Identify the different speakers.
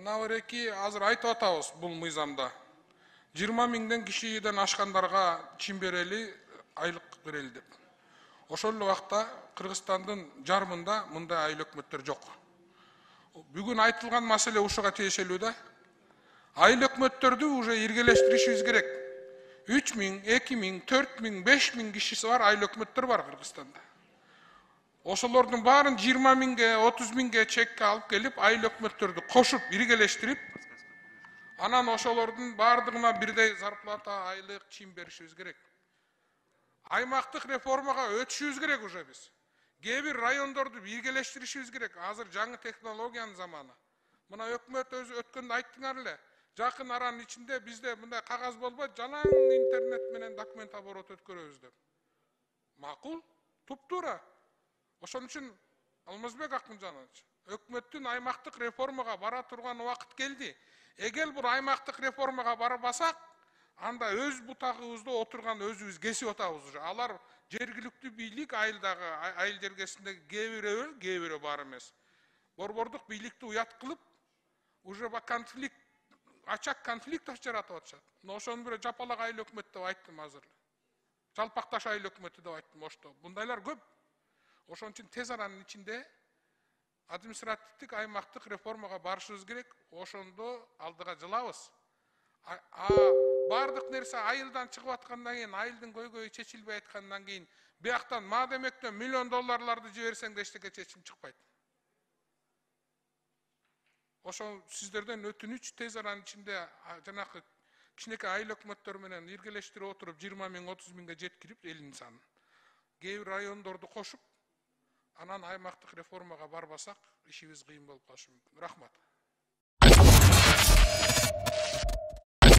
Speaker 1: Мына береки азыр айтып атабыз бул мыйзамда. 20 миңден кишиден ашкандарга чим берели, айлык берели деп. Ошол эле убакта Кыргызстандын жарымында мындай айыл өкмөттөр жок. Бүгүн айтылган маселе ушуга тиешелүү да. Айыл өкмөттөрдү уже иргелештиришибиз керек. 3 миң, 2 миң, 4 миң, 5 миң кишиси бар айыл өкмөттөр бар Кыргызстанда. Ошолордун баарын 20 миңге, 30 миңге чекке алып келип, айыл өкмөттөрдү кошуп, иргелештирип, анан ошолордун баардыгына бирдей зарплата, айлык, чим беришибиз керек. Аймактык реформага өтүшүбүз керек уже биз. Кээ бир райондорду иргелештиришибиз керек. Азыр жаңы технологиянын заманы. Мына өкмөт өзү өткөндө айттыңар эле. Жакын аранын ичинде бизде мындай кагаз болбойт, жалаң интернет менен документ оборот өткөрөбүз деп. Макул, туп-туура. Ошон үчүн Алмазбек Акмыжанович, өкмөттүн аймактык реформага бара турган убакыт келди. Эгер бул аймактык реформага барбасак, анда өз бутагыбызда отурган өзүбүз кесип атабыз уже. Алар жергиликтүү бийлик айылдагы айыл жергесиндеги кээ бирөө бар эмес. Борбордук бийликти уят кылып, уже конфликт, ачак конфликт жаратып атышат. Ошону бирөө жапалак айыл өкмөт деп айттым азыр. Жалпакташ айыл өкмөтү деп айттым ошто. Бундайлар көп. Ошон үчүн тез аранын ичинде административдик аймактык реформага барышыбыз керек. Ошондо алдыга жылабыз. Бардык нерсе айылдан чыгып аткандан кийин, айылдын көйгөйү чечилбей аткандан кийин, бияктан мадемектен миллион долларларды жиберсең да эчтеке чечим чыкпайт. Ошо сиздерден өтүнүч тез аранын ичинде жанакы кичинекей айыл өкмөттөр менен иргелештирип отуруп 20 миң, 30 миңге жеткирип элдин санын. Кээ бир райондорду кошуп, анан аймактык реформага барбасак, ишибиз кыйын болуп калышы мүмкүн. Рахмат.